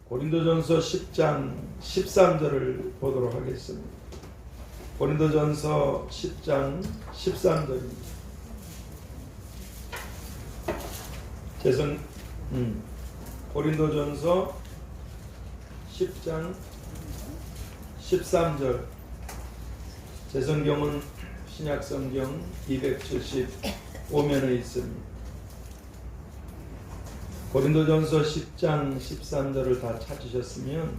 고린도전서 10장 13절을 보도록 하겠습니다. 고린도전서 10장 13절입니다. 고린도전서 10장 13절. 제 성경은 신약성경 275면에 있습니다. 고린도전서 10장 13절을 다 찾으셨으면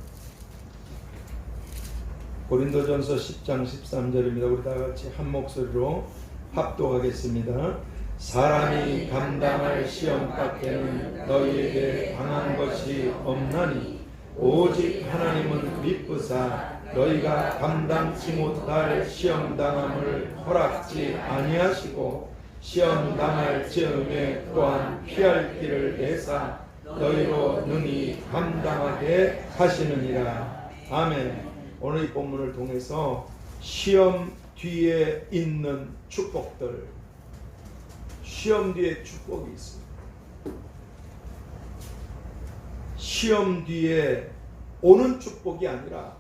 고린도전서 10장 13절입니다. 우리 다 같이 한 목소리로 합독하겠습니다. 사람이 감당할 시험 밖에는 너희에게 당한 것이 없나니 오직 하나님은 미쁘사 너희가 감당치 못할 시험 당함을 허락지 아니하시고 시험 당할 즈음에 또한 피할 길을 내사 너희로 능히 감당하게 하시느니라. 아멘. 오늘 이 본문을 통해서 시험 뒤에 있는 축복들, 시험 뒤에 축복이 있습니다. 시험 뒤에 오는 축복이 아니라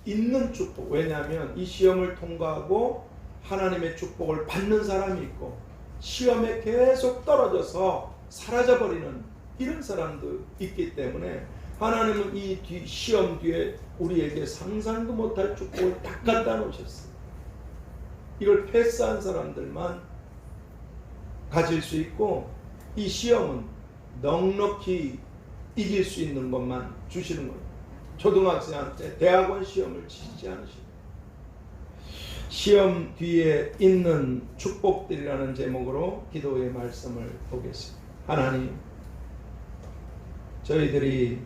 있는 축복. 왜냐하면 이 시험을 통과하고 하나님의 축복을 받는 사람이 있고 시험에 계속 떨어져서 사라져버리는 이런 사람도 있기 때문에 하나님은 이 시험 뒤에 우리에게 상상도 못할 축복을 딱 갖다 놓으셨어요. 이걸 패스한 사람들만 가질 수 있고 이 시험은 넉넉히 이길 수 있는 것만 주시는 거예요. 초등학생한테 대학원 시험을 치지 않으시고 시험 뒤에 있는 축복들이라는 제목으로 기도의 말씀을 보겠습니다. 하나님, 저희들이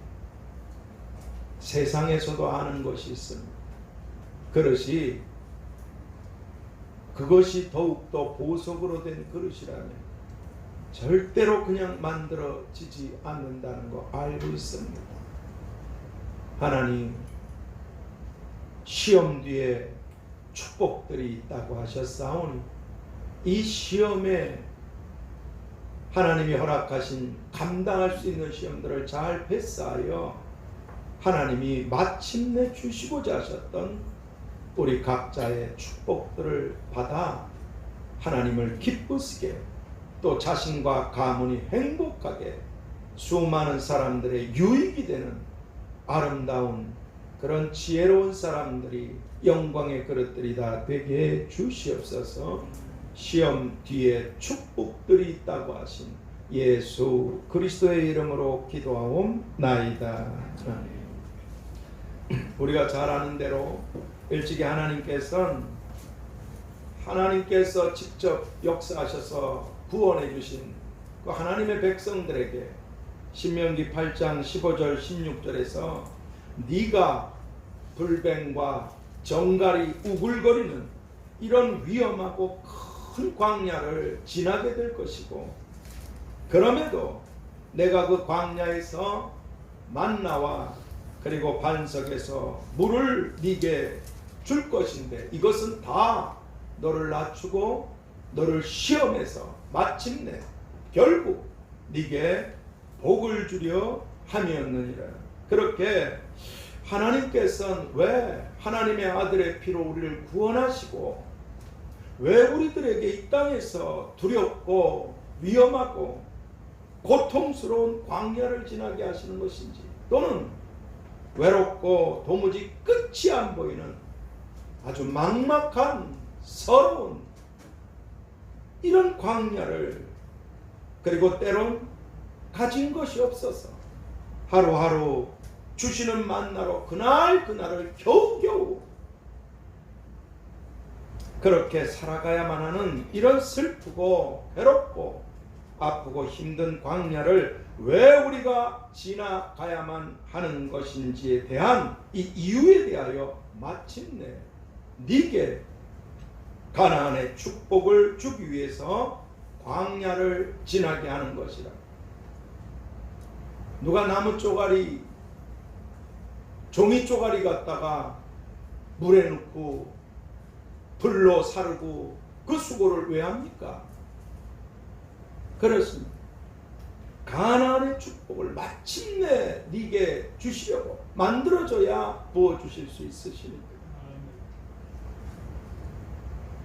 세상에서도 아는 것이 있습니다. 그것이 더욱더 보석으로 된 그릇이라면 절대로 그냥 만들어지지 않는다는 거 알고 있습니다. 하나님, 시험 뒤에 축복들이 있다고 하셨사오니 이 시험에 하나님이 허락하신 감당할 수 있는 시험들을 잘 패스하여 하나님이 마침내 주시고자 하셨던 우리 각자의 축복들을 받아 하나님을 기쁘시게 또 자신과 가문이 행복하게 수많은 사람들의 유익이 되는 아름다운 그런 지혜로운 사람들이 영광의 그릇들이 다 되게 주시옵소서. 시험 뒤에 축복들이 있다고 하신 예수 그리스도의 이름으로 기도하옵나이다. 우리가 잘 아는 대로 일찍이 하나님께서 직접 역사하셔서 구원해 주신 그 하나님의 백성들에게 신명기 8장 15절 16절에서 네가 불뱀과 정갈이 우글거리는 이런 위험하고 큰 광야를 지나게 될 것이고 그럼에도 내가 그 광야에서 만나와 그리고 반석에서 물을 네게 줄 것인데 이것은 다 너를 낮추고 너를 시험해서 마침내 결국 네게 복을 주려 함이었느니라. 그렇게 하나님께서는 왜 하나님의 아들의 피로 우리를 구원하시고 왜 우리들에게 이 땅에서 두렵고 위험하고 고통스러운 광야를 지나게 하시는 것인지 또는 외롭고 도무지 끝이 안 보이는 아주 막막한 서러운 이런 광야를 그리고 때론 가진 것이 없어서 하루하루 주시는 만나로 그날을 겨우겨우 그렇게 살아가야만 하는 이런 슬프고 괴롭고 아프고 힘든 광야를 왜 우리가 지나가야만 하는 것인지에 대한 이 이유에 대하여 마침내 네게 가나안의 축복을 주기 위해서 광야를 지나게 하는 것이라. 누가 나무 쪼가리 종이 쪼가리 갖다가 물에 넣고 불로 사르고 그 수고를 왜 합니까? 그렇습니다. 가나안의 축복을 마침내 네게 주시려고 만들어줘야 부어주실 수 있으시니까.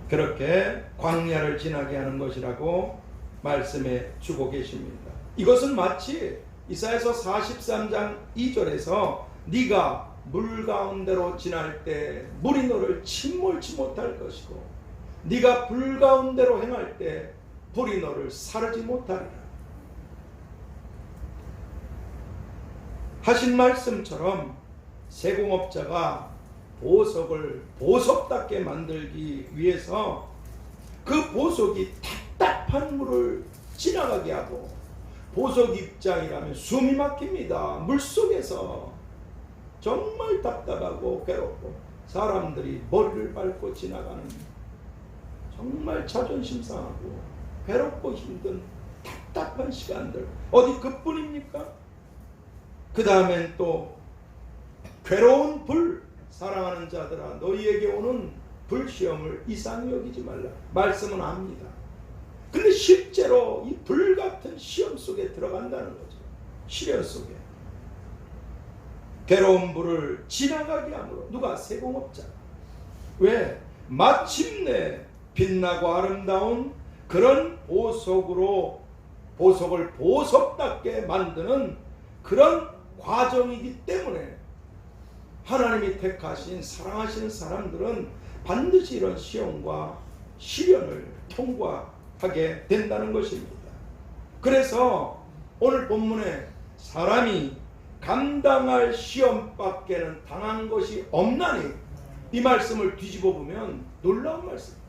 그렇게 광야를 지나게 하는 것이라고 말씀해 주고 계십니다. 이것은 마치 이사야서 43장 2절에서 네가 물 가운데로 지날 때 물이 너를 침몰치 못할 것이고 네가 불 가운데로 행할 때 불이 너를 사르지 못하리라 하신 말씀처럼 세공업자가 보석을 보석답게 만들기 위해서 그 보석이 답답한 물을 지나가게 하고, 보석 입장이라면 숨이 막힙니다. 물속에서 정말 답답하고 괴롭고 사람들이 머리를 밟고 지나가는 정말 자존심 상하고 괴롭고 힘든 답답한 시간들, 어디 그뿐입니까? 그 다음엔 또 괴로운 불, 사랑하는 자들아 너희에게 오는 불시험을 이상히 여기지 말라 말씀은 합니다. 근데 실제로 이 불같은 시험 속에 들어간다는 거죠. 시련 속에 괴로운 불을 지나가게 함으로 누가? 세공업자. 왜? 마침내 빛나고 아름다운 그런 보석으로 보석을 보석답게 만드는 그런 과정이기 때문에 하나님이 택하신 사랑하시는 사람들은 반드시 이런 시험과 시련을 통과하게 된다는 것입니다. 그래서 오늘 본문에 사람이 감당할 시험밖에는 당한 것이 없나니, 이 말씀을 뒤집어 보면 놀라운 말씀입니다.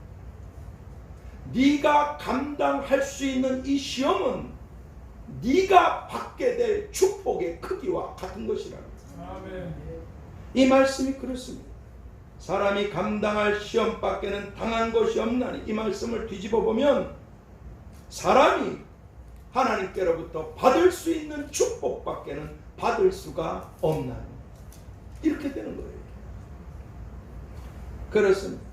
네가 감당할 수 있는 이 시험은 네가 받게 될 축복의 크기와 같은 것이라는 거예요. 아멘. 이 말씀이 그렇습니다. 사람이 감당할 시험밖에는 당한 것이 없나니, 이 말씀을 뒤집어 보면 사람이 하나님께로부터 받을 수 있는 축복밖에는 받을 수가 없나니, 이렇게 되는 거예요. 그렇습니다.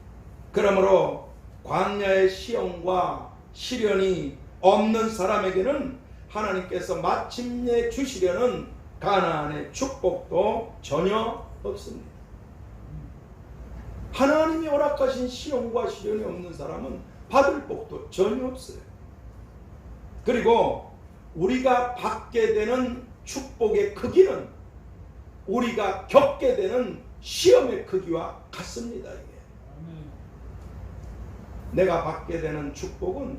그러므로 광야의 시험과 시련이 없는 사람에게는 하나님께서 마침내 주시려는 가나안의 축복도 전혀 없습니다. 하나님이 허락하신 시험과 시련이 없는 사람은 받을 복도 전혀 없어요. 그리고 우리가 받게 되는 축복의 크기는 우리가 겪게 되는 시험의 크기와 같습니다. 이게. 내가 받게 되는 축복은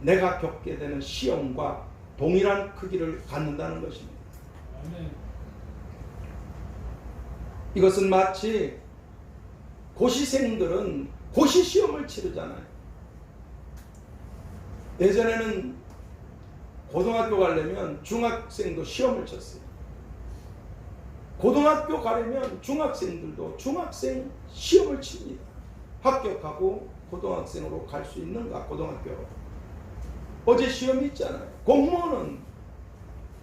내가 겪게 되는 시험과 동일한 크기를 갖는다는 것입니다. 이것은 마치 고시생들은 고시시험을 치르잖아요. 예전에는 고등학교 가려면 중학생도 시험을 쳤어요. 고등학교 가려면 중학생들도 중학생 시험을 칩니다. 합격하고 고등학생으로 갈 수 있는가, 고등학교로. 어제 시험이 있잖아요.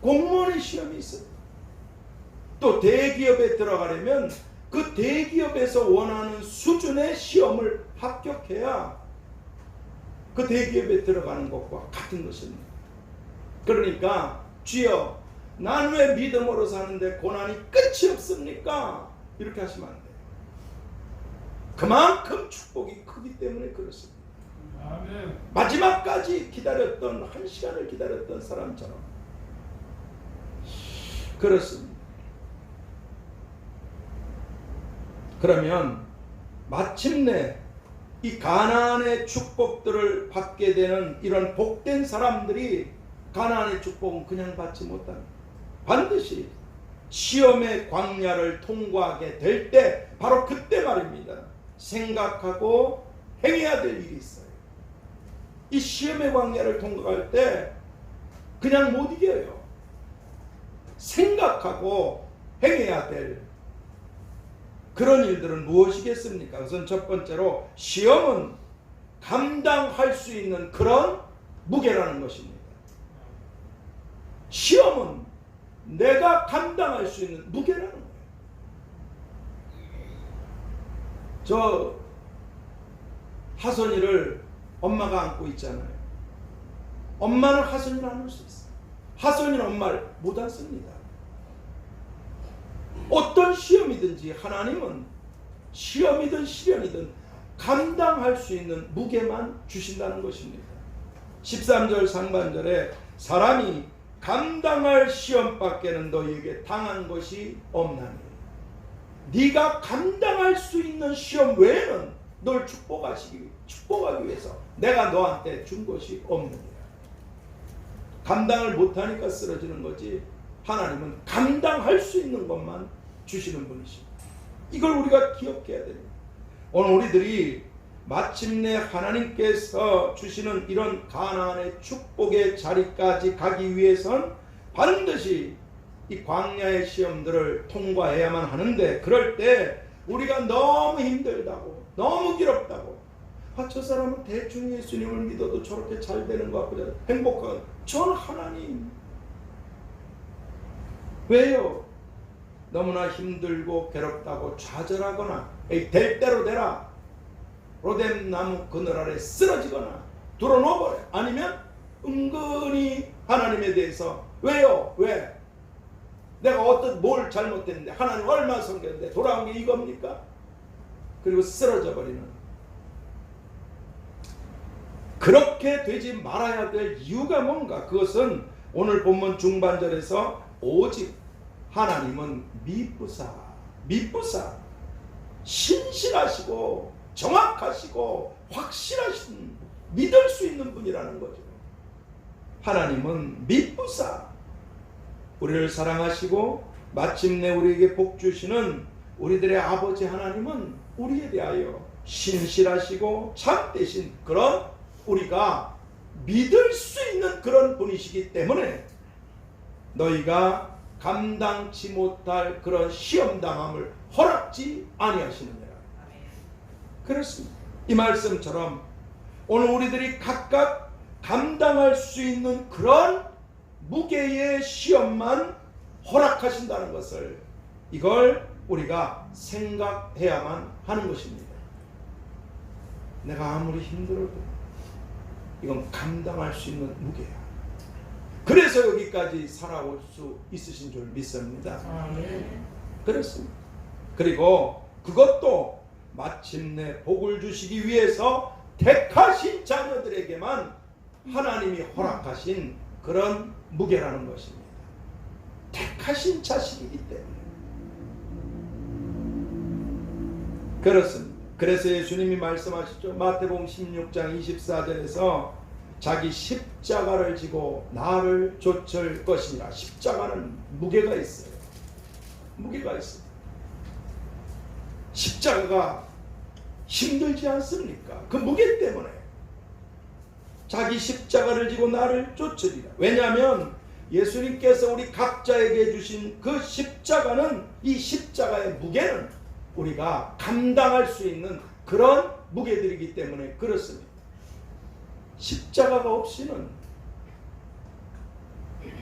공무원의 시험이 있어요. 또 대기업에 들어가려면 그 대기업에서 원하는 수준의 시험을 합격해야 그 대기업에 들어가는 것과 같은 것입니다. 그러니까 주여, 난 왜 믿음으로 사는데 고난이 끝이 없습니까? 이렇게 하시면 안 돼요. 그만큼 축복이 크기 때문에 그렇습니다. 아멘. 마지막까지 기다렸던, 한 시간을 기다렸던 사람처럼 그렇습니다. 그러면 마침내 이 가나안의 축복들을 받게 되는 이런 복된 사람들이 가나안의 축복은 그냥 받지 못합니다. 반드시 시험의 광야를 통과하게 될 때, 바로 그때 말입니다, 생각하고 행해야 될 일이 있어요. 이 시험의 광야를 통과할 때 그냥 못 이겨요. 생각하고 행해야 될 그런 일들은 무엇이겠습니까? 우선 첫 번째로 시험은 감당할 수 있는 그런 무게라는 것입니다. 시험은 내가 감당할 수 있는 무게라는 거예요. 저 하선이를 엄마가 안고 있잖아요. 엄마는 하선이를 안을 수 있어요. 하소연이라는 말 못 씁니다. 어떤 시험이든지 하나님은 시험이든 시련이든 감당할 수 있는 무게만 주신다는 것입니다. 13절 상반절에 사람이 감당할 시험밖에는 너희에게 당한 것이 없나니, 네가 감당할 수 있는 시험 외에는 널 축복하기 위해서 내가 너한테 준 것이 없느니라. 감당을 못하니까 쓰러지는 거지, 하나님은 감당할 수 있는 것만 주시는 분이십니다. 이걸 우리가 기억해야 됩니다. 오늘 우리들이 마침내 하나님께서 주시는 이런 가나안의 축복의 자리까지 가기 위해선 반드시 이 광야의 시험들을 통과해야만 하는데, 그럴 때 우리가 너무 힘들다고, 너무 괴롭다고, 저 사람은 대충 예수님을 믿어도 저렇게 잘 되는 것 같고 행복한, 전 하나님 왜요? 너무나 힘들고 괴롭다고 좌절하거나 될 대로 되라, 로뎀 나무 그늘 아래 쓰러지거나 들어놓아버려. 아니면 은근히 하나님에 대해서 왜요? 왜? 내가 뭘 잘못했는데, 하나님 얼마나 섬겼는데 돌아온 게 이겁니까? 그리고 쓰러져 버리는, 그렇게 되지 말아야 될 이유가 뭔가? 그것은 오늘 본문 중반절에서 오직 하나님은 미쁘사 신실하시고 정확하시고 확실하신, 믿을 수 있는 분이라는 거죠. 하나님은 미쁘사 우리를 사랑하시고 마침내 우리에게 복 주시는 우리들의 아버지 하나님은 우리에 대하여 신실하시고 참되신 그런, 우리가 믿을 수 있는 그런 분이시기 때문에 너희가 감당치 못할 그런 시험당함을 허락지 아니하시느니라. 그렇습니다. 이 말씀처럼 오늘 우리들이 각각 감당할 수 있는 그런 무게의 시험만 허락하신다는 것을, 이걸 우리가 생각해야만 하는 것입니다. 내가 아무리 힘들어도 이건 감당할 수 있는 무게야. 그래서 여기까지 살아올 수 있으신 줄 믿습니다. 그렇습니다. 그리고 그것도 마침내 복을 주시기 위해서 택하신 자녀들에게만 하나님이 허락하신 그런 무게라는 것입니다. 택하신 자식이기 때문에. 그렇습니다. 그래서 예수님이 말씀하셨죠. 마태복음 16장 24절에서 자기 십자가를 지고 나를 좇을 것이니라. 십자가는 무게가 있어요. 무게가 있어요. 십자가가 힘들지 않습니까? 그 무게 때문에 자기 십자가를 지고 나를 쫓으리라. 왜냐하면 예수님께서 우리 각자에게 주신 그 십자가는, 이 십자가의 무게는 우리가 감당할 수 있는 그런 무게들이기 때문에 그렇습니다. 십자가가 없이는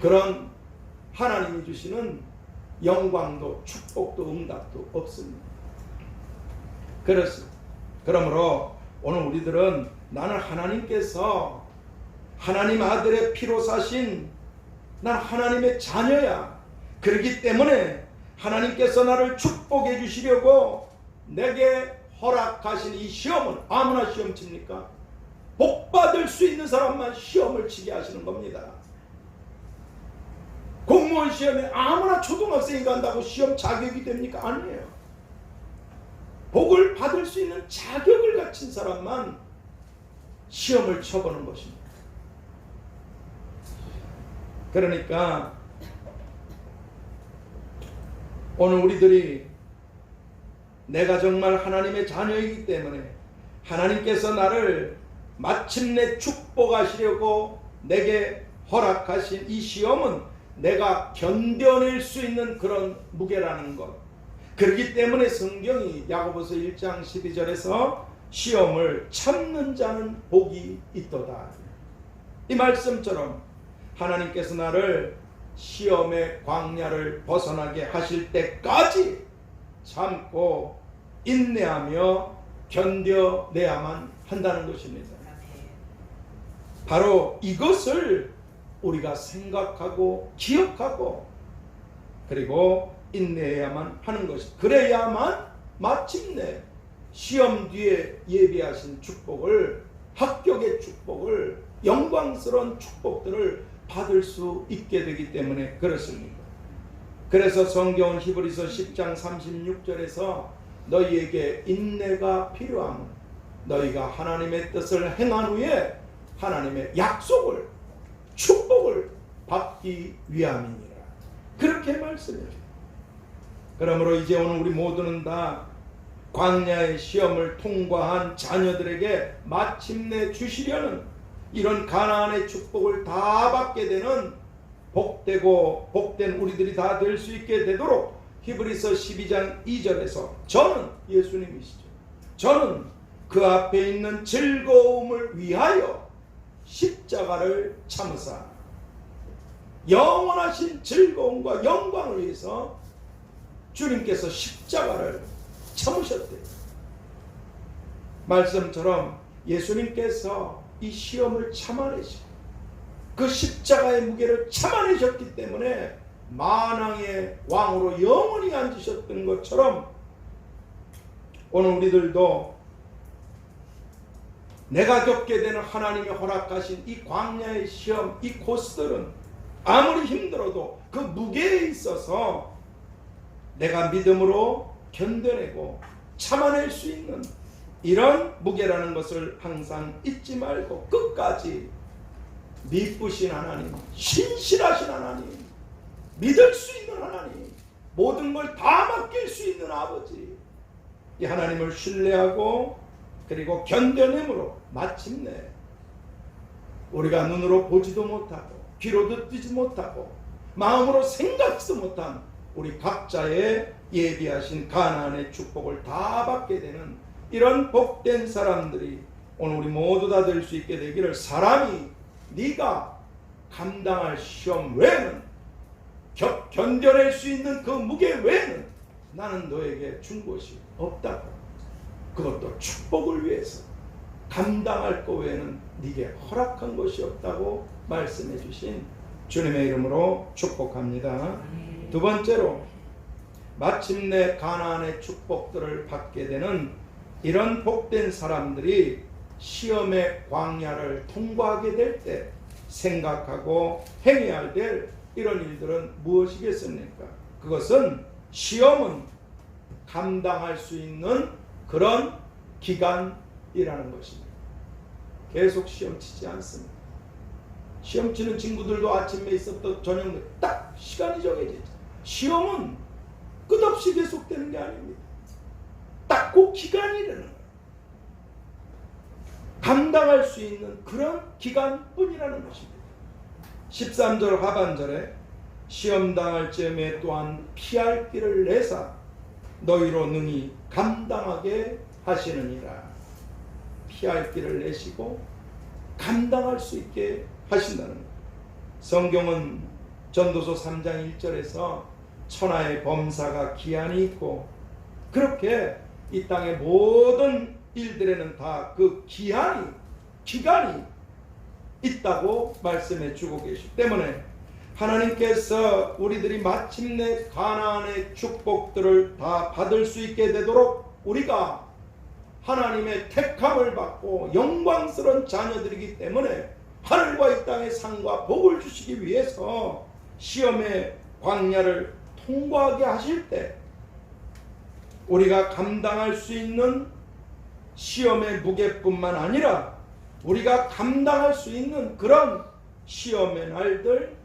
그런 하나님이 주시는 영광도 축복도 응답도 없습니다. 그렇습니다. 그러므로 오늘 우리들은 나는 하나님께서 하나님 아들의 피로 사신, 난 하나님의 자녀야. 그렇기 때문에 하나님께서 나를 축복해 주시려고 내게 허락하신 이 시험은, 아무나 시험 칩니까? 복 받을 수 있는 사람만 시험을 치게 하시는 겁니다. 공무원 시험에 아무나 초등학생이 간다고 시험 자격이 됩니까? 아니에요. 복을 받을 수 있는 자격을 갖춘 사람만 시험을 쳐보는 것입니다. 그러니까 오늘 우리들이 내가 정말 하나님의 자녀이기 때문에 하나님께서 나를 마침내 축복하시려고 내게 허락하신 이 시험은 내가 견뎌낼 수 있는 그런 무게라는 것. 그렇기 때문에 성경이 야고보서 1장 12절에서 시험을 참는 자는 복이 있도다. 이 말씀처럼 하나님께서 나를 시험의 광야를 벗어나게 하실 때까지 참고 인내하며 견뎌내야만 한다는 것입니다. 바로 이것을 우리가 생각하고 기억하고 그리고 인내해야만 하는 것이, 그래야만 마침내 시험 뒤에 예비하신 축복을, 합격의 축복을, 영광스러운 축복들을 받을 수 있게 되기 때문에 그렇습니다. 그래서 성경은 히브리서 10장 36절에서 너희에게 인내가 필요함은 너희가 하나님의 뜻을 행한 후에 하나님의 약속을, 축복을 받기 위함이니라, 그렇게 말씀해요. 그러므로 이제 오늘 우리 모두는 다 광야의 시험을 통과한 자녀들에게 마침내 주시려는 이런 가나안의 축복을 다 받게 되는 복되고 복된 우리들이 다 될 수 있게 되도록 히브리서 12장 2절에서 저는, 예수님이시죠, 저는 그 앞에 있는 즐거움을 위하여 십자가를 참으사, 영원하신 즐거움과 영광을 위해서 주님께서 십자가를 참으셨대요. 말씀처럼 예수님께서 이 시험을 참아내시고 그 십자가의 무게를 참아내셨기 때문에 만왕의 왕으로 영원히 앉으셨던 것처럼 오늘 우리들도 내가 겪게 되는 하나님이 허락하신 이 광야의 시험, 이 고스들은 아무리 힘들어도 그 무게에 있어서 내가 믿음으로 견뎌내고 참아낼 수 있는 이런 무게라는 것을 항상 잊지 말고 끝까지 미쁘신 하나님, 신실하신 하나님, 믿을 수 있는 하나님, 모든 걸 다 맡길 수 있는 아버지, 이 하나님을 신뢰하고 그리고 견뎌내므로 마침내 우리가 눈으로 보지도 못하고 귀로 듣지도 못하고 마음으로 생각지도 못한 우리 각자의 예비하신 가나안의 축복을 다 받게 되는 이런 복된 사람들이 오늘 우리 모두 다 될 수 있게 되기를, 사람이 네가 감당할 시험 외에는, 견뎌낼 수 있는 그 무게 외에는 나는 너에게 준 것이 없다고, 그것도 축복을 위해서 감당할 것 외에는 네게 허락한 것이 없다고 말씀해 주신 주님의 이름으로 축복합니다. 두 번째로, 마침내 가나안의 축복들을 받게 되는 이런 복된 사람들이 시험의 광야를 통과하게 될 때 생각하고 행해야 될 이런 일들은 무엇이겠습니까? 그것은 시험은 감당할 수 있는 그런 기간이라는 것입니다. 계속 시험 치지 않습니다. 시험 치는 친구들도 아침에 있었던 저녁에 딱 시간이 정해져 있죠. 시험은 끝없이 계속되는 게 아닙니다. 딱 그 기간이라는 거예요. 감당할 수 있는 그런 기간뿐이라는 것입니다. 13절 하반절에 시험 당할 즈음에 또한 피할 길을 내사 너희로 능히 감당하게 하시느니라. 피할 길을 내시고 감당할 수 있게 하신다는 거예요. 성경은 전도서 3장 1절에서 천하의 범사가 기한이 있고, 그렇게 이 땅의 모든 일들에는 다 그 기한이, 기간이 있다고 말씀해 주고 계시기 때문에 하나님께서 우리들이 마침내 가나안의 축복들을 다 받을 수 있게 되도록 우리가 하나님의 택함을 받고 영광스러운 자녀들이기 때문에 하늘과 이 땅의 상과 복을 주시기 위해서 시험의 광야를 통과하게 하실 때 우리가 감당할 수 있는 시험의 무게뿐만 아니라 우리가 감당할 수 있는 그런 시험의 날들,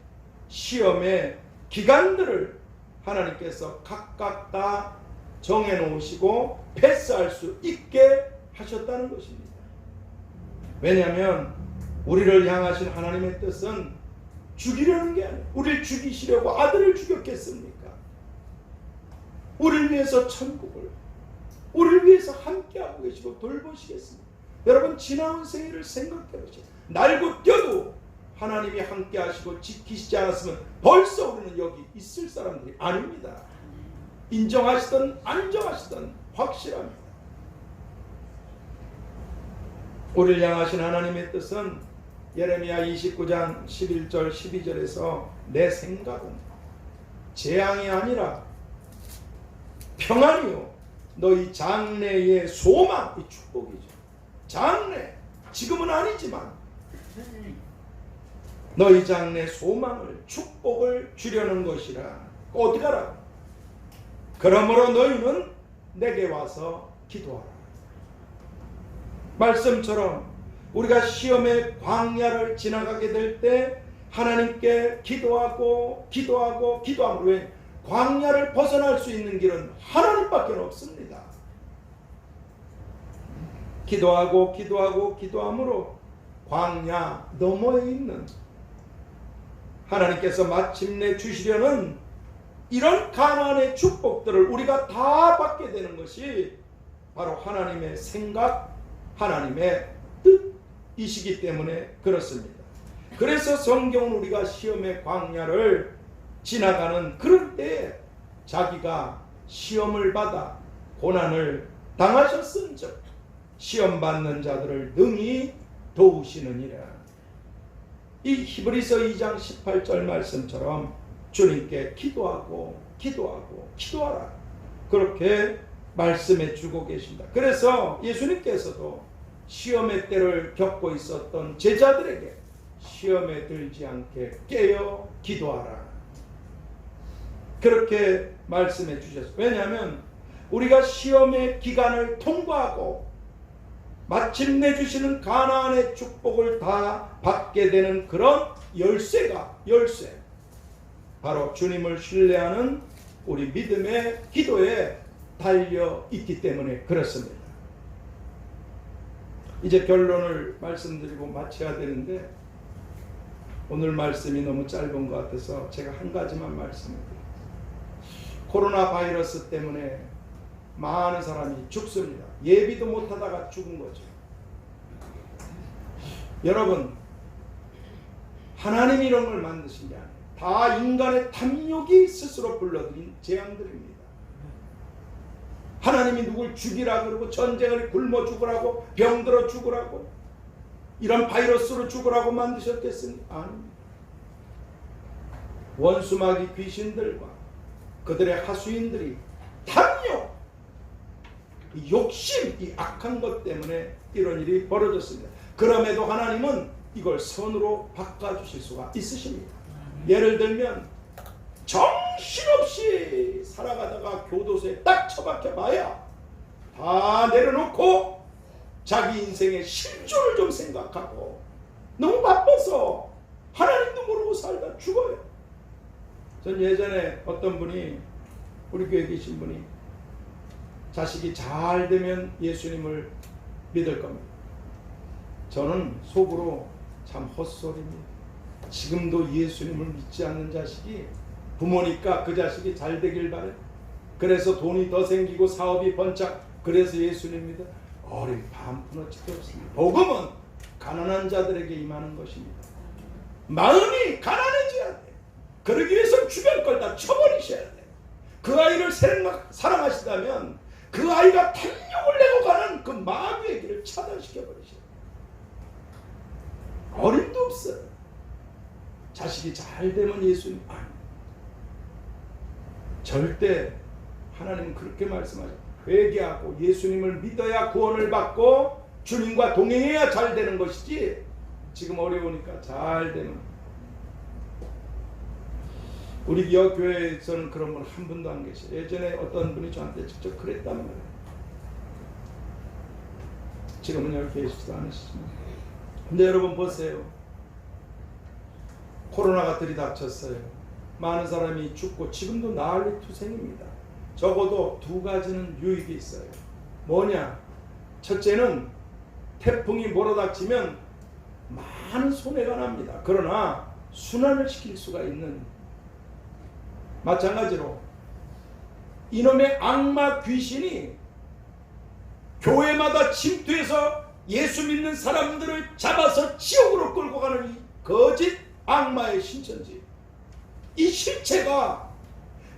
시험의 기간들을 하나님께서 각각 다 정해놓으시고 패스할 수 있게 하셨다는 것입니다. 왜냐하면 우리를 향하신 하나님의 뜻은 죽이려는 게 아니에요. 우리를 죽이시려고 아들을 죽였겠습니까? 우리를 위해서 천국을, 우리를 위해서 함께하고 계시고 돌보시겠습니다. 여러분, 지나온 생애를 생각해 보세요. 날고 뛰어도 하나님이 함께하시고 지키시지 않았으면 벌써 우리는 여기 있을 사람들이 아닙니다. 인정하시든 안 인정하시든 확실합니다. 우리를 향하신 하나님의 뜻은 예레미야 29장 11절 12절에서 내 생각은 재앙이 아니라 평안이요 너희 장래의 소망, 이 축복이죠. 장래, 지금은 아니지만 너희 장래 소망을, 축복을 주려는 것이라. 어떻게 하라? 그러므로 너희는 내게 와서 기도하라. 말씀처럼 우리가 시험의 광야를 지나가게 될 때 하나님께 기도하고 왜? 광야를 벗어날 수 있는 길은 하나님밖에 없습니다. 기도함으로 광야 너머에 있는 하나님께서 마침내 주시려는 이런 가나안의 축복들을 우리가 다 받게 되는 것이 바로 하나님의 생각, 하나님의 뜻이시기 때문에 그렇습니다. 그래서 성경은 우리가 시험의 광야를 지나가는 그럴 때에 자기가 시험을 받아 고난을 당하셨은즉 시험 받는 자들을 능히 도우시느니라. 이 히브리서 2장 18절 말씀처럼 주님께 기도하라 그렇게 말씀해 주고 계십니다. 그래서 예수님께서도 시험의 때를 겪고 있었던 제자들에게 시험에 들지 않게 깨어 기도하라 그렇게 말씀해 주셨어요. 왜냐하면 우리가 시험의 기간을 통과하고 마침내 주시는 가나안의 축복을 다 받게 되는 그런 열쇠 바로 주님을 신뢰하는 우리 믿음의 기도에 달려 있기 때문에 그렇습니다. 이제 결론을 말씀드리고 마쳐야 되는데 오늘 말씀이 너무 짧은 것 같아서 제가 한 가지만 말씀드립니다. 코로나 바이러스 때문에 많은 사람이 죽습니다. 예비도 못하다가 죽은 거죠. 여러분, 하나님이 이런 걸 만드신 게 아니에요. 다 인간의 탐욕이 스스로 불러들인 재앙들입니다. 하나님이 누굴 죽이라 그러고 전쟁을 굶어 죽으라고 병들어 죽으라고 이런 바이러스로 죽으라고 만드셨겠습니까? 아닙니다. 원수마귀 귀신들과 그들의 하수인들이 탐욕, 욕심, 이 악한 것 때문에 이런 일이 벌어졌습니다. 그럼에도 하나님은 이걸 선으로 바꿔주실 수가 있으십니다. 예를 들면 정신없이 살아가다가 교도소에 딱 처박혀 봐야 다 내려놓고 자기 인생의 실존을 좀 생각하고 너무 바빠서 하나님도 모르고 살다 죽어요. 전 예전에 어떤 분이 우리 교회에 계신 분이 자식이 잘 되면 예수님을 믿을 겁니다. 저는 속으로 참 헛소리입니다. 지금도 예수님을 믿지 않는 자식이 부모니까 그 자식이 잘 되길 바래. 그래서 돈이 더 생기고 사업이 번창. 그래서 예수님 믿어. 어린 반푼어치도 없습니다. 복음은 가난한 자들에게 임하는 것입니다. 마음이 가난해져야 돼. 그러기 위해서 주변 걸 다 쳐버리셔야 돼. 그 아이를 사랑하시다면 그 아이가 탐욕을 내고 가는 그 마귀의 길을 차단시켜버리셔야 돼. 어림도 없어요. 자식이 잘 되면 예수님 아니. 절대 하나님은 그렇게 말씀하죠. 회개하고 예수님을 믿어야 구원을 받고 주님과 동행해야 잘 되는 것이지 지금 어려우니까 잘 되는. 우리 교회에서는 그런 분 한 분도 안 계셔요. 예전에 어떤 분이 저한테 직접 그랬단 말이에요. 지금은 여기 계시지도 않으시지만. 근데 여러분 보세요. 코로나가 들이닥쳤어요. 많은 사람이 죽고 지금도 난리투성입니다. 적어도 두 가지는 유익이 있어요. 뭐냐? 첫째는 태풍이 몰아닥치면 많은 손해가 납니다. 그러나 순환을 시킬 수가 있는. 마찬가지로 이놈의 악마 귀신이 교회마다 침투해서 예수 믿는 사람들을 잡아서 지옥으로 끌고 가는 이 거짓 악마의 신천지, 이 실체가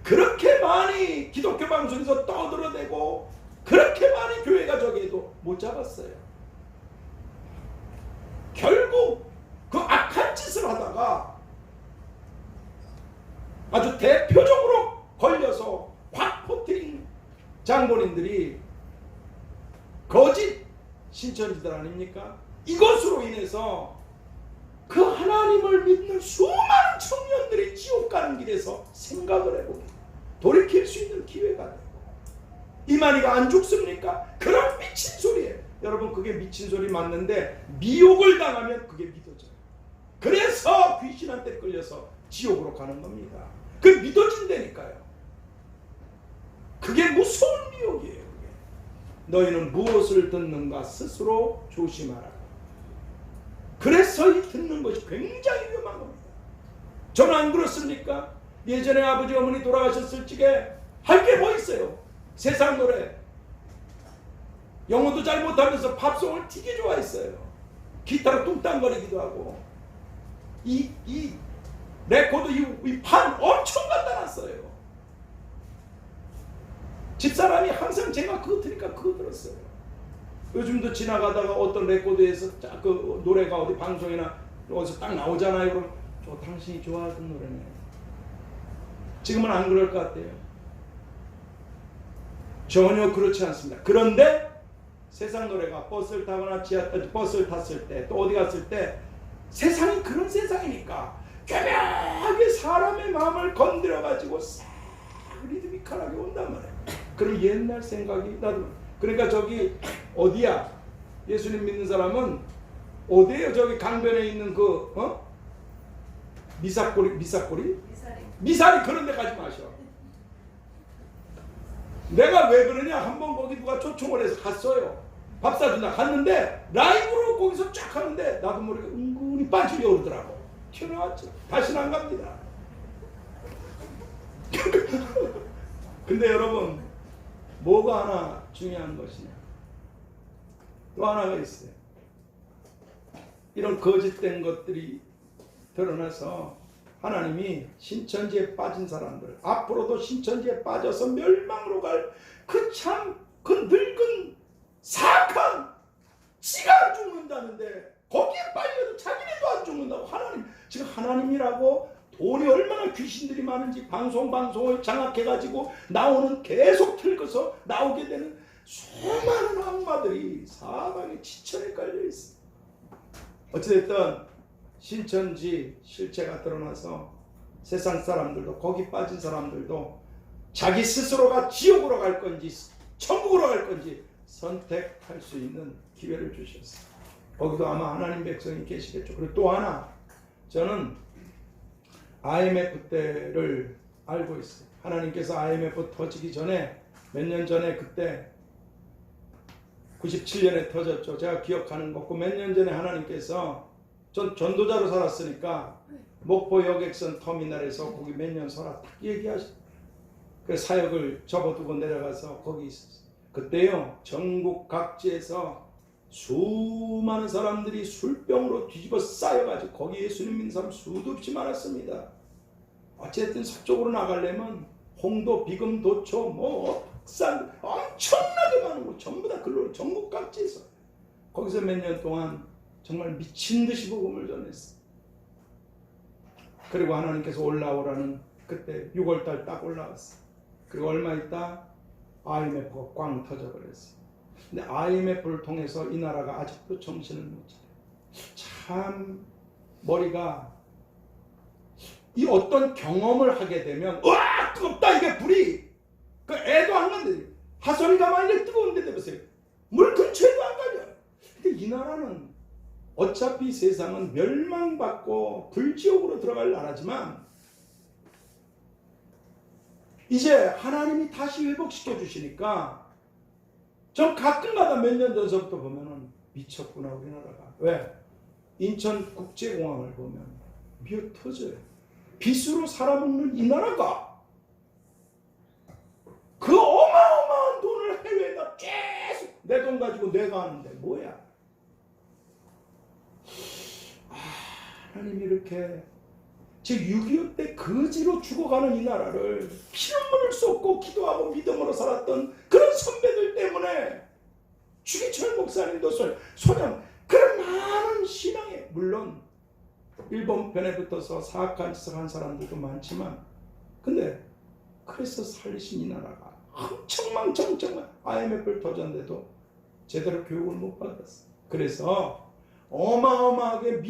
그렇게 많이 기독교 방송에서 떠들어대고 그렇게 많이 교회가 저기에도 못 잡았어요. 결국 그 악한 짓을 하다가 아주 대표적으로 걸려서 확 퍼뜨린 장본인들이 거짓 신천지들 아닙니까? 이것으로 인해서 그 하나님을 믿는 수많은 청년들이 지옥 가는 길에서 생각을 해보고 돌이킬 수 있는 기회가 되고, 이만희가 안 죽습니까? 그런 미친 소리예요. 여러분, 그게 미친 소리 맞는데 미혹을 당하면 그게 믿어져요. 그래서 귀신한테 끌려서 지옥으로 가는 겁니다. 그 믿어진다니까요. 그게 무서운 미혹이에요. 그게. 너희는 무엇을 듣는가 스스로 조심하라. 그래서 이 듣는 것이 굉장히 위험한 겁니다. 저는 안 그렇습니까? 예전에 아버지 어머니 돌아가셨을 적에 할 게 뭐 있어요? 세상 노래. 영어도 잘 못하면서 팝송을 되게 좋아했어요. 기타로 뚱땅거리기도 하고. 이 레코드 이 판 엄청 갖다 놨어요. 집사람이 항상 제가 그거 들으니까 그거 들었어요. 요즘도 지나가다가 어떤 레코드에서 그 노래가 어디 방송이나 어디서 딱 나오잖아요. 그럼 저 당신이 좋아하던 노래네. 지금은 안 그럴 것 같아요. 전혀 그렇지 않습니다. 그런데 세상 노래가 버스를 타거나 버스를 탔을 때, 또 어디 갔을 때, 세상이 그런 세상이니까 교묘하게 사람의 마음을 건드려가지고 싹 리드미컬하게 온단 말이에요. 그럼 옛날 생각이 나도. 그러니까 저기 어디야? 예수님 믿는 사람은 어디에요? 저기 강변에 있는 그 미사리 그런 데 가지 마셔. 내가 왜 그러냐? 한번 거기 누가 초청을 해서 갔어요. 밥 사준다 갔는데 라이브로 거기서 쫙 하는데 나도 모르게 은근히 빠지려고 그러더라고. 튀어나왔죠. 다시는 안 갑니다. 근데 여러분, 뭐가 하나 중요한 것이냐? 또 하나가 있어요. 이런 거짓된 것들이 드러나서 하나님이 신천지에 빠진 사람들, 앞으로도 신천지에 빠져서 멸망으로 갈 그 늙은 사악한 지가 죽는다는데 거기에 빨려도 자기네도 안 죽는다고. 하나님, 지금 하나님이라고 돈이 얼마나 귀신들이 많은지 방송을 장악해가지고 나오는, 계속 틀고서 나오게 되는 수많은 악마들이 사방에 지천에 깔려있어. 어찌됐든 신천지 실체가 드러나서 세상 사람들도, 거기 빠진 사람들도 자기 스스로가 지옥으로 갈 건지 천국으로 갈 건지 선택할 수 있는 기회를 주셨어요. 거기도 아마 하나님 백성이 계시겠죠. 그리고 또 하나, 저는 IMF 때를 알고 있어요. 하나님께서 IMF 터지기 전에, 몇 년 전에, 그때 97년에 터졌죠. 제가 기억하는 거고, 몇 년 전에 하나님께서, 전 전도자로 살았으니까 목포 여객선 터미널에서 거기 몇 년 살아 딱 얘기하셨어요. 그 사역을 접어두고 내려가서 거기 있었어요. 그때요, 전국 각지에서 수많은 사람들이 술병으로 뒤집어 쌓여가지고 거기 예수님 믿는 사람 수도 없이 많았습니다. 어쨌든 서쪽으로 나가려면 홍도, 비금, 도초, 산 엄청나게 많은 거 전부 다 글로 전국 각지에서. 거기서 몇 년 동안 정말 미친 듯이 복음을 전했어. 그리고 하나님께서 올라오라는, 그때 6월달 딱 올라왔어. 그리고 얼마 있다 IMF가 꽝 터져버렸어. 근데 IMF를 통해서 이 나라가 아직도 정신을 못 차려. 참 머리가, 이 어떤 경험을 하게 되면, 와 뜨겁다 이게 불이, 그 애도 안 간대. 하소리가 많이 뜨거운데 보세요. 물 근처에도 안 가려. 근데 이 나라는 어차피 세상은 멸망받고 불지옥으로 들어갈 나라지만, 이제 하나님이 다시 회복시켜 주시니까 전 가끔가다 몇 년 전서부터 보면은 미쳤구나 우리나라가. 왜? 인천국제공항을 보면 미어 터져요. 빚으로 살아먹는 이 나라가 그 어마어마한 돈을 해외에다 계속 내 돈 가지고 내가 하는데 뭐야? 하나님이 이렇게 제6.25 때 거지로 죽어가는 이 나라를 피눈물을 쏟고 기도하고 믿음으로 살았던 그런 선배들 때문에, 주기철 목사님도 소년, 그런 많은 신앙에, 물론 일본 편에 붙어서 사악한 짓을 한 사람들도 많지만, 근데 그래서 살리신 이 나라가 엄청만 IMF를 터졌는데도 제대로 교육을 못 받았어. 그래서 어마어마하게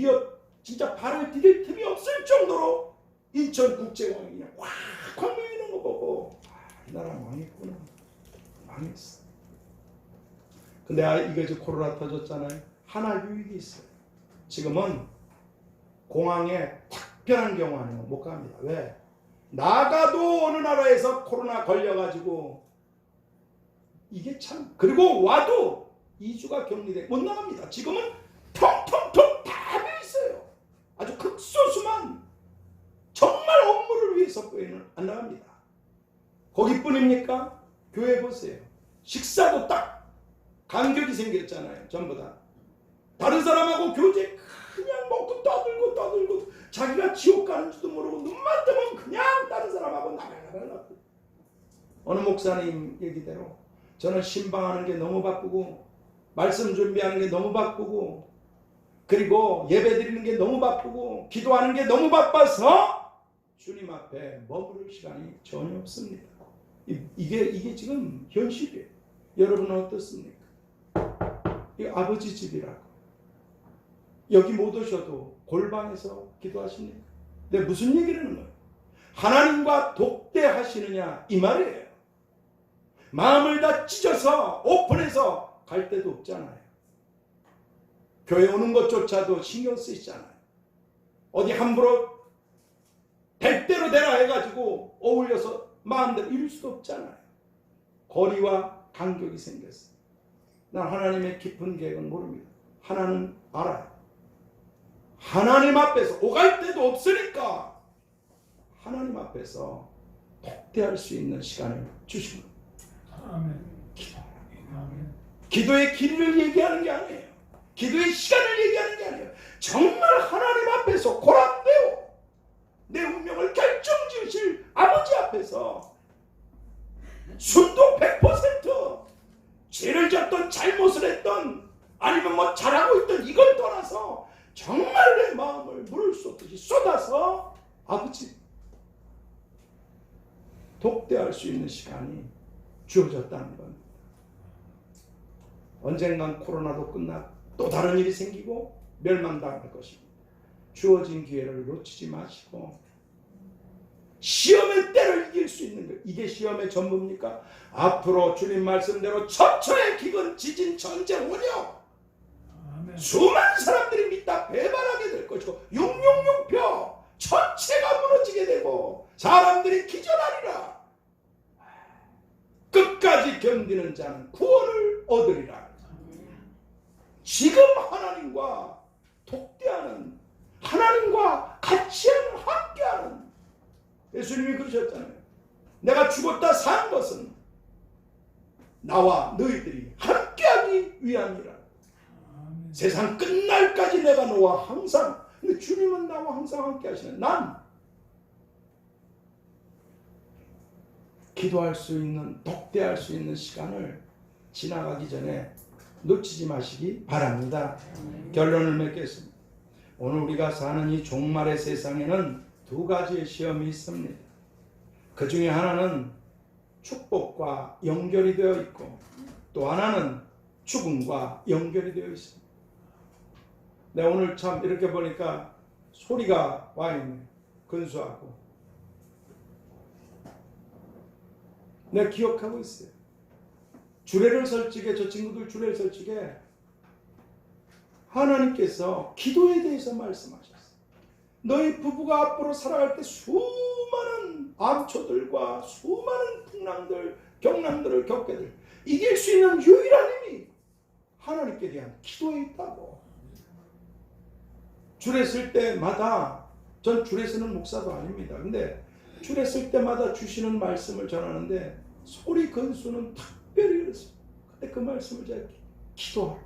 진짜 발을 디딜 틈이 없을 정도로 인천국제공항이 그냥 확 밀리는 거 보고 이 나라 망했구나. 망했어. 근데 이거 이제 코로나 터졌잖아요. 하나 유익이 있어요. 지금은 공항에 특별한 경우 아니면 못 갑니다. 왜? 나가도 어느 나라에서 코로나 걸려가지고 이게 참, 그리고 와도 2주가 격리돼 못 나갑니다. 지금은 텅텅텅 다 돼 있어요. 아주 극소수만 정말 업무를 위해서 빼는 안 나갑니다. 거기뿐입니까? 교회 보세요. 식사도 딱 간격이 생겼잖아요. 전부 다 다른 사람하고 교제 그냥 먹고 떠들고 자기가 지옥 가는 줄도 모르고 눈만 뜨면 그냥 다른 사람하고 나가라. 어느 목사님 얘기대로 저는 신방하는 게 너무 바쁘고 말씀 준비하는 게 너무 바쁘고 그리고 예배 드리는 게 너무 바쁘고 기도하는 게 너무 바빠서 주님 앞에 머무를 시간이 전혀 없습니다. 이게 지금 현실이에요. 여러분은 어떻습니까? 이 아버지 집이라고 여기 못 오셔도 골방에서 기도하십니까? 근데 무슨 얘기를 하는 거예요? 하나님과 독대하시느냐 이 말이에요. 마음을 다 찢어서 오픈해서 갈 데도 없잖아요. 교회 오는 것조차도 신경 쓰시잖아요. 어디 함부로 될 대로 되라 해가지고 어울려서 마음대로 이룰 수도 없잖아요. 거리와 간격이 생겼어요. 난 하나님의 깊은 계획은 모릅니다. 하나는 알아요. 하나님 앞에서 오갈 데도 없으니까 하나님 앞에서 독대할 수 있는 시간을 주시고 아멘. 기도의 길을 얘기하는 게 아니에요. 기도의 시간을 얘기하는 게 아니에요. 정말 하나님 앞에서 고락되어 내 운명을 결정지으실 아버지 앞에서 순도 100% 죄를 졌던 잘못을 했던 아니면 뭐 잘하고 있던 이걸 떠나서 정말 내 마음을 물을 쏟듯이 쏟아서 아버지 독대할 수 있는 시간이 주어졌다는 겁니다. 언젠간 코로나도 끝나고 또 다른 일이 생기고 멸망당할 것입니다. 주어진 기회를 놓치지 마시고 시험의 때를 이길 수 있는 것, 이게 시험의 전부입니까? 앞으로 주님 말씀대로 첩초의 기근, 지진, 전쟁, 원역 수많은 사람들이 믿다 배반하게 될 것이고 666표 전체가 무너지게 되고 사람들이 기절하리라. 끝까지 견디는 자는 구원을 얻으리라. 지금 하나님과 독대하는, 하나님과 같이하는, 함께하는, 예수님이 그러셨잖아요. 내가 죽었다 산 것은 나와 너희들이 함께하기 위함이라. 세상 끝날까지 내가 너와 항상, 근데 주님은 나와 항상 함께 하시는, 난 기도할 수 있는, 독대할 수 있는 시간을 지나가기 전에 놓치지 마시기 바랍니다. 결론을 맺겠습니다. 오늘 우리가 사는 이 종말의 세상에는 두 가지의 시험이 있습니다. 그 중에 하나는 축복과 연결이 되어 있고 또 하나는 죽음과 연결이 되어 있습니다. 내가 오늘 참 이렇게 보니까 소리가 와 있네. 근수하고 내가 기억하고 있어요. 주례를 설치게, 저 친구들 주례를 설치게 하나님께서 기도에 대해서 말씀하셨어요. 너희 부부가 앞으로 살아갈 때 수많은 암초들과 수많은 풍랑들, 경랑들을 겪게 될 이길 수 있는 유일한 힘이 하나님께 대한 기도에 있다고. 주례 쓸 때마다, 전 주례 쓰는 목사도 아닙니다. 근데 주례 쓸 때마다 주시는 말씀을 전하는데 소리 근수는 특별히 그랬어요. 근데 그 말씀을 제가 기도.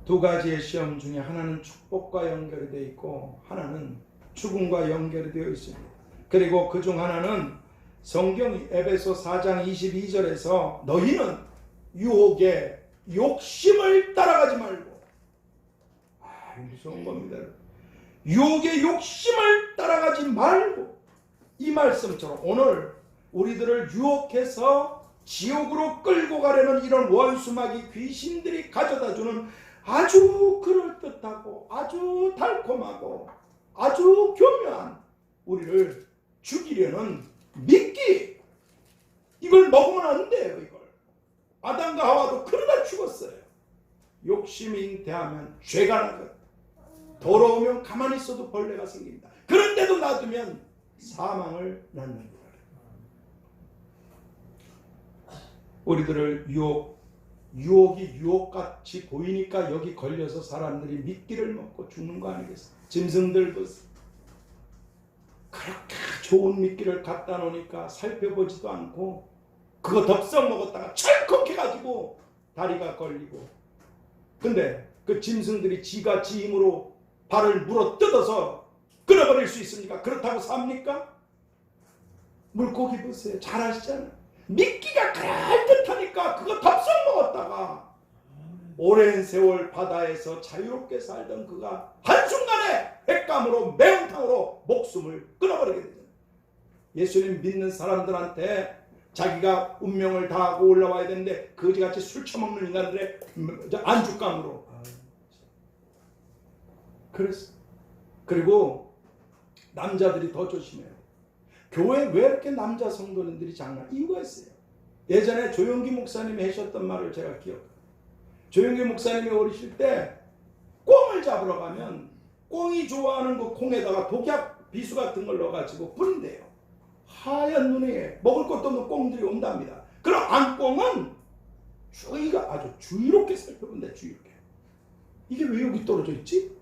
두 가지의 시험 중에 하나는 축복과 연결이 되어 있고 하나는 죽음과 연결이 되어 있습니다. 그리고 그 중 하나는 성경이 에베소 4장 22절에서 너희는 유혹의 욕심을 따라가지 말고 무서운 겁니다. 유혹의 욕심을 따라가지 말고, 이 말씀처럼 오늘 우리들을 유혹해서 지옥으로 끌고 가려는 이런 원수마귀 귀신들이 가져다주는 아주 그럴듯하고 아주 달콤하고 아주 교묘한 우리를 죽이려는 미끼, 이걸 먹으면 안 돼요. 이걸 아담과 하와도 그러다 죽었어요. 욕심이 잉태하면 죄가 나거든. 더러우면 가만히 있어도 벌레가 생깁니다. 그런데도 놔두면 사망을 낳는다. 우리들을 유혹이 유혹같이 보이니까 여기 걸려서 사람들이 미끼를 먹고 죽는 거 아니겠어요? 짐승들도 그렇게 좋은 미끼를 갖다 놓으니까 살펴보지도 않고 그거 덥석 먹었다가 철컥 해가지고 다리가 걸리고, 근데 그 짐승들이 지가 지 힘으로 발을 물어 뜯어서 끊어버릴 수 있습니까? 그렇다고 삽니까? 물고기 보세요. 잘 아시잖아요. 미끼가 그럴듯하니까 그거 덥석 먹었다가 오랜 세월 바다에서 자유롭게 살던 그가 한순간에 횟감으로 매운탕으로 목숨을 끊어버리게 되잖아요. 예수님 믿는 사람들한테 자기가 운명을 다하고 올라와야 되는데 거지같이 술 처먹는 인간들의 안주감으로. 그리고 남자들이 더 조심해요. 교회 왜 이렇게 남자 성도님들이 장난? 이유가 있어요. 예전에 조용기 목사님이 하셨던 말을 제가 기억해요. 조용기 목사님이 어리실 때 꽁을 잡으러 가면 꽁이 좋아하는 그 콩에다가 독약 비수 같은 걸 넣어가지고 뿌린대요. 하얀 눈에 먹을 것도 없는 꽁들이 온답니다. 그럼 안꽁은 주의가 아주 주의롭게 살펴본대. 주의롭게. 이게 왜 여기 떨어져 있지?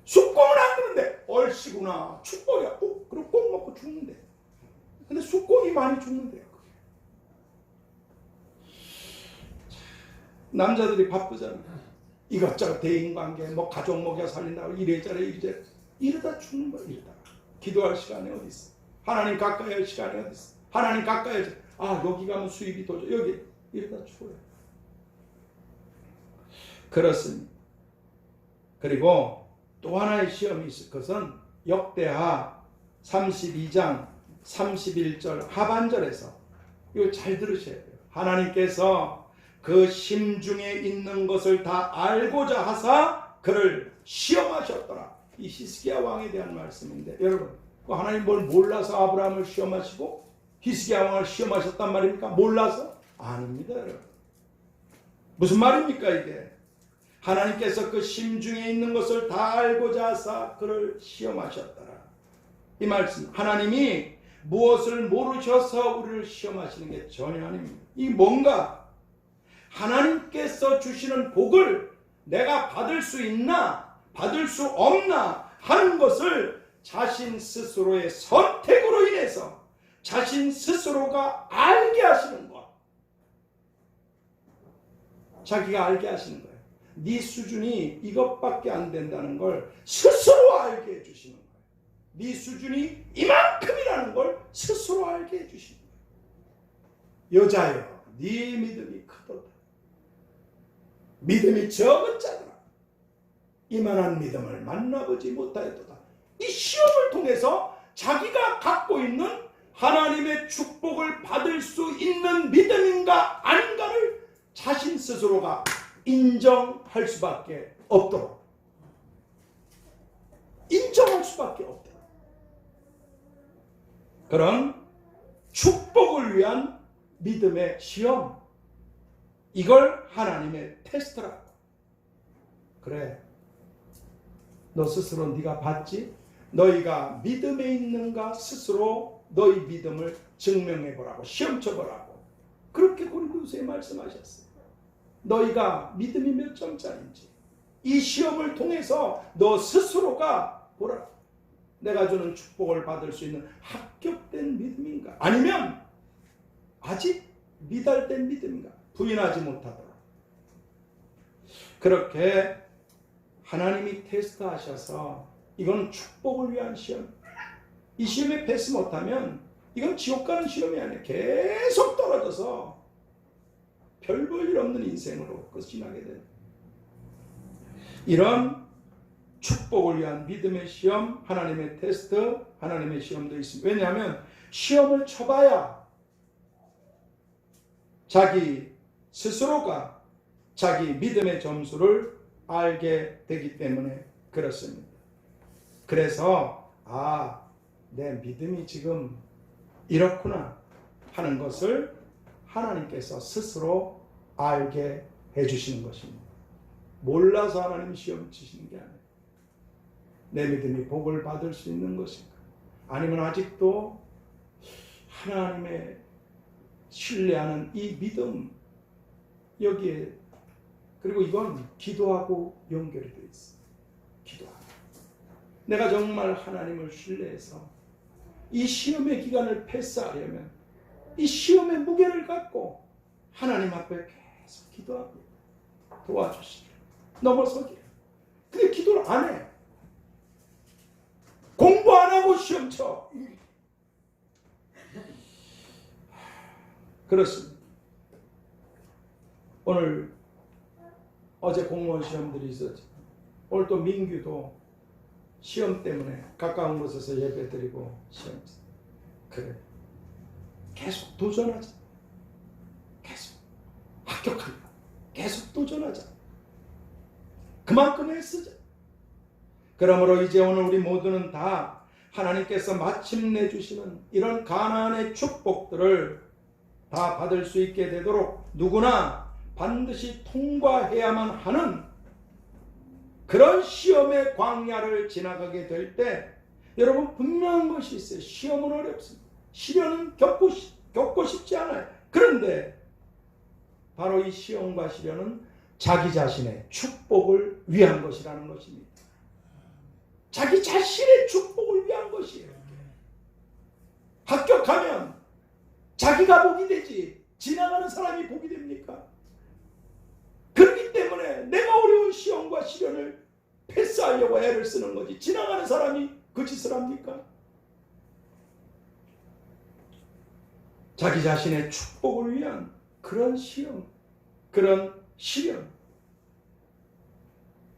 숫꽁은 안 그런데 얼씨구나, 축복이야. 그럼 꽁 먹고 죽는데. 근데 숫꽁이 많이 죽는데요. 남자들이 바쁘잖아요. 이것저것 대인관계, 뭐 가족 먹여 살린다고 이래저래 이러다 죽는 거야. 이러다가 기도할 시간이 어디 있어? 하나님 가까이 할 시간이 어디 있어? 하나님 가까이 하지. 여기 가면 수입이 더 좋아. 여기 이러다 죽어요. 그렇습니다. 그리고 또 하나의 시험이 있을 것은 역대하 32장 31절 하반절에서, 이거 잘 들으셔야 돼요. 하나님께서 그 심중에 있는 것을 다 알고자 하사 그를 시험하셨더라. 이 히스기야 왕에 대한 말씀인데, 여러분, 하나님 뭘 몰라서 아브라함을 시험하시고 히스기야 왕을 시험하셨단 말입니까? 몰라서? 아닙니다, 여러분. 무슨 말입니까 이게? 하나님께서 그 심중에 있는 것을 다 알고자 하사 그를 시험하셨더라. 이 말씀, 하나님이 무엇을 모르셔서 우리를 시험하시는 게 전혀 아닙니다. 이 뭔가 하나님께서 주시는 복을 내가 받을 수 있나 받을 수 없나 하는 것을 자신 스스로의 선택으로 인해서 자신 스스로가 알게 하시는 것. 자기가 알게 하시는 거예요. 네 수준이 이것밖에 안 된다는 걸 스스로 알게 해주시는 거예요. 네 수준이 이만큼이라는 걸 스스로 알게 해주시는 거예요. 여자여, 네 믿음이 크도다. 믿음이 적은 자들아, 이만한 믿음을 만나보지 못하였도다. 이 시험을 통해서 자기가 갖고 있는 하나님의 축복을 받을 수 있는 믿음인가 아닌가를 자신 스스로가 인정할 수밖에 없도록, 인정할 수밖에 없도록, 그런 축복을 위한 믿음의 시험, 이걸 하나님의 테스트라고. 그래, 너 스스로 네가 봤지? 너희가 믿음에 있는가 스스로 너희 믿음을 증명해보라고, 시험쳐보라고. 그렇게 고린도후서에 말씀하셨어요. 너희가 믿음이 몇 점짜리인지 이 시험을 통해서 너 스스로가 보라. 내가 주는 축복을 받을 수 있는 합격된 믿음인가, 아니면 아직 미달된 믿음인가, 부인하지 못하도록. 그렇게 하나님이 테스트하셔서 이건 축복을 위한 시험, 이 시험에 패스 못하면 이건 지옥 가는 시험이 아니에요. 계속 떨어져서 별 볼 일 없는 인생으로 끝이 나게 됩니다. 이런 축복을 위한 믿음의 시험, 하나님의 테스트, 하나님의 시험도 있습니다. 왜냐하면 시험을 쳐봐야 자기 스스로가 자기 믿음의 점수를 알게 되기 때문에 그렇습니다. 그래서 내 믿음이 지금 이렇구나 하는 것을 하나님께서 스스로 알게 해주시는 것입니다. 몰라서 하나님 시험 치시는 게 아니에요. 내 믿음이 복을 받을 수 있는 것인가? 아니면 아직도 하나님의 신뢰하는 이 믿음, 여기에, 그리고 이건 기도하고 연결이 되어 있어요. 기도하고. 내가 정말 하나님을 신뢰해서 이 시험의 기간을 패스하려면 이 시험의 무게를 갖고 하나님 앞에 계속 기도하고 도와주시길, 넘어서길. 근데 기도를 안 해. 공부 안 하고 시험 쳐. 그렇습니다. 어제 공무원 시험들이 있었죠. 오늘 또 민규도 시험 때문에 가까운 곳에서 예배 드리고 시험. 그래. 계속 도전하자. 계속 합격하자. 계속 도전하자. 그만큼 애쓰자. 그러므로 이제 오늘 우리 모두는 다 하나님께서 마침내 주시는 이런 가나안의 축복들을 다 받을 수 있게 되도록 누구나 반드시 통과해야만 하는 그런 시험의 광야를 지나가게 될 때 여러분 분명한 것이 있어요. 시험은 어렵습니다. 시련은 겪고 싶지 않아요. 그런데 바로 이 시험과 시련은 자기 자신의 축복을 위한 것이라는 것입니다. 자기 자신의 축복을 위한 것이에요. 합격하면 자기가 복이 되지 지나가는 사람이 복이 됩니까? 그렇기 때문에 내가 어려운 시험과 시련을 패스하려고 애를 쓰는 거지 지나가는 사람이 그 짓을 합니까? 자기 자신의 축복을 위한 그런 시험, 그런 시련,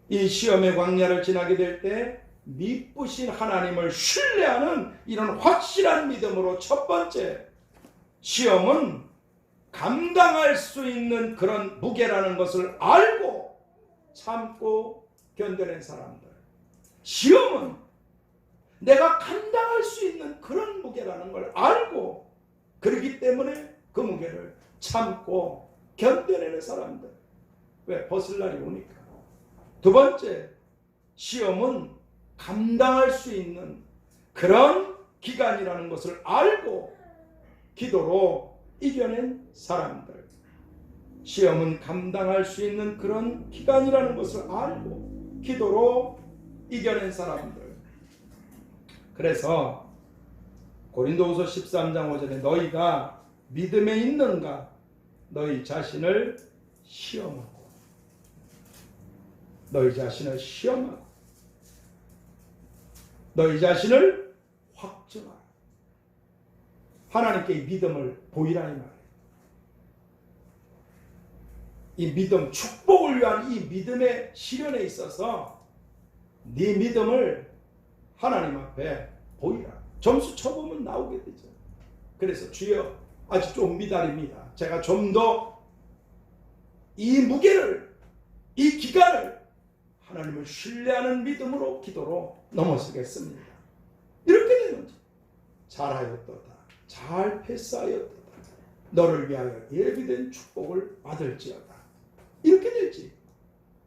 이 시험의 광야를 지나게 될 때 미쁘신 하나님을 신뢰하는 이런 확실한 믿음으로 첫 번째, 시험은 감당할 수 있는 그런 무게라는 것을 알고 참고 견뎌낸 사람들. 시험은 내가 감당할 수 있는 그런 무게라는 걸 알고 그렇기 때문에 그 무게를 참고 견뎌내는 사람들. 왜? 벗을 날이 오니까. 두 번째, 시험은 감당할 수 있는 그런 기간이라는 것을 알고 기도로 이겨낸 사람들. 시험은 감당할 수 있는 그런 기간이라는 것을 알고 기도로 이겨낸 사람들. 그래서 고린도후서 13장 5절에 너희가 믿음에 있는가 너희 자신을 시험하고, 너희 자신을 시험하고 너희 자신을 확증하라. 하나님께 이 믿음을 보이라 이 말이에요. 이 믿음, 축복을 위한 이 믿음의 시련에 있어서 네 믿음을 하나님 앞에 보이라. 점수 쳐보면 나오게 되죠. 그래서 주여 아직 좀 미달입니다. 제가 좀 더 이 무게를, 이 기간을 하나님을 신뢰하는 믿음으로 기도로 넘어서겠습니다. 이렇게 되는 거죠. 잘하였도다. 잘 패스하였도다. 너를 위하여 예비된 축복을 받을지어다. 이렇게 되지.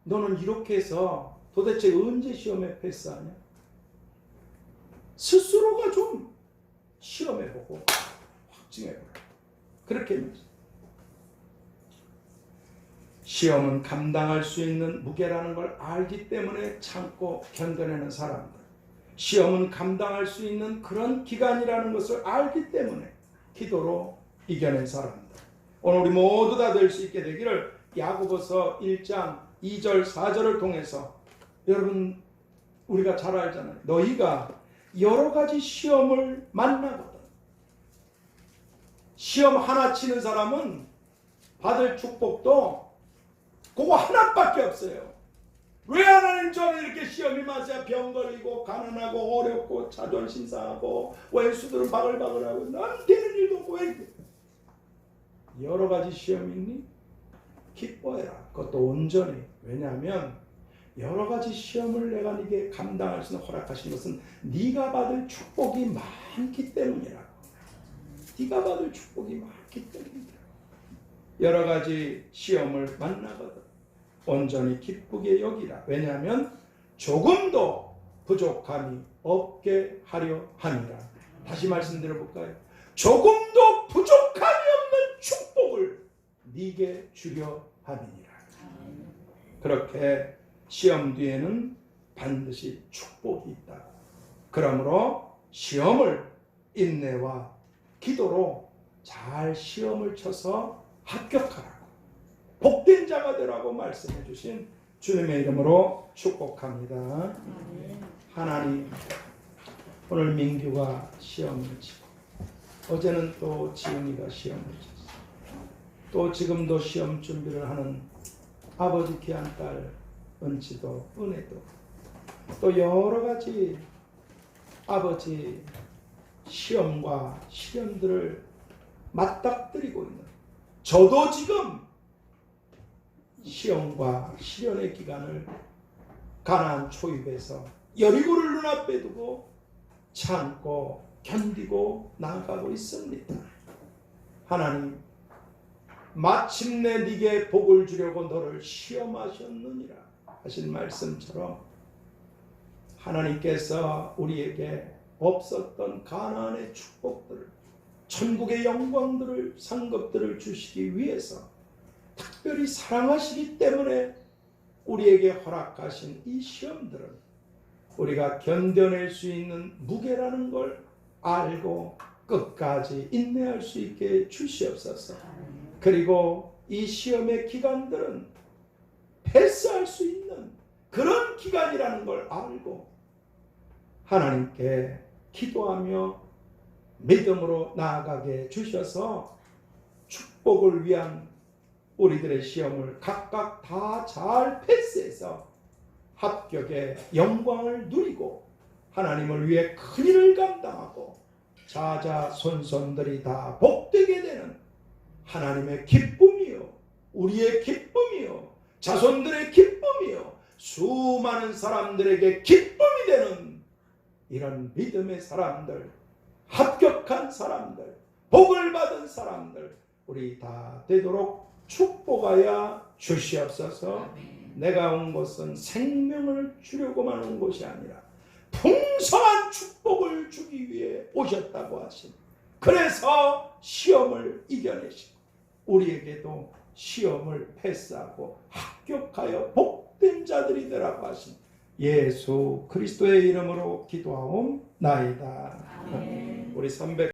너는 이렇게 해서 도대체 언제 시험에 패스하냐? 스스로가 좀 시험해보고 확증해보라. 그렇게 되지. 시험은 감당할 수 있는 무게라는 걸 알기 때문에 참고 견뎌내는 사람들. 시험은 감당할 수 있는 그런 기간이라는 것을 알기 때문에 기도로 이겨낸 사람들. 오늘 우리 모두 다 될 수 있게 되기를 야고보서 1장 2절 4절을 통해서, 여러분 우리가 잘 알잖아요. 너희가 여러 가지 시험을 만나거든. 시험 하나 치는 사람은 받을 축복도 그거 하나밖에 없어요. 왜 하나님 저는 이렇게 시험이 맞아야 병 걸리고 가난하고 어렵고 자존심 상하고 원수들은 바글바글하고 난 되는 일도 없고 왜 이렇게 여러 가지 시험이 있니? 기뻐해라. 그것도 온전히. 왜냐하면 여러 가지 시험을 내가 네게 감당할 수 있는 허락하신 것은 네가 받을 축복이 많기 때문이라고. 네가 받을 축복이 많기 때문이라고. 여러 가지 시험을 만나거든 온전히 기쁘게 여기라. 왜냐하면 조금도 부족함이 없게 하려 함이라. 다시 말씀드려볼까요? 조금도 부족함이 없는 축복을 네게 주려 함이니라. 그렇게 시험 뒤에는 반드시 축복이 있다. 그러므로 시험을 인내와 기도로 잘 시험을 쳐서 합격하라고, 복된 자가 되라고 말씀해 주신 주님의 이름으로 축복합니다. 하나님, 오늘 민규가 시험을 치고 어제는 또 지은이가 시험을 쳤어. 또 지금도 시험 준비를 하는 아버지 귀한 딸 은지도 은혜도 또 여러 가지 아버지 시험과 시련들을 맞닥뜨리고 있는 저도 지금 시험과 시련의 기간을 가나안 초입에서 여리고를 눈앞에 두고 참고 견디고 나아가고 있습니다. 하나님, 마침내 네게 복을 주려고 너를 시험하셨느니라 하신 말씀처럼 하나님께서 우리에게 없었던 가나안의 축복들을, 천국의 영광들을, 상급들을 주시기 위해서 특별히 사랑하시기 때문에 우리에게 허락하신 이 시험들은 우리가 견뎌낼 수 있는 무게라는 걸 알고 끝까지 인내할 수 있게 주시옵소서. 그리고 이 시험의 기간들은 패스할 수 있는 그런 기간이라는 걸 알고 하나님께 기도하며 믿음으로 나아가게 주셔서 축복을 위한 우리들의 시험을 각각 다 잘 패스해서 합격의 영광을 누리고 하나님을 위해 큰 일을 감당하고 자자손손들이 다 복되게 되는 하나님의 기쁨이요, 우리의 기쁨이요, 자손들의 기쁨이요, 수많은 사람들에게 기쁨이 되는 이런 믿음의 사람들, 합격한 사람들, 복을 받은 사람들 우리 다 되도록 축복하여 주시옵소서. 내가 온 것은 생명을 주려고만 온 것이 아니라 풍성한 축복을 주기 위해 오셨다고 하신, 그래서 시험을 이겨내시고 우리에게도 시험을 패스하고 합격하여 복된 자들이 되라고 하신 예수 그리스도의 이름으로 기도하옵나이다. 우리 선배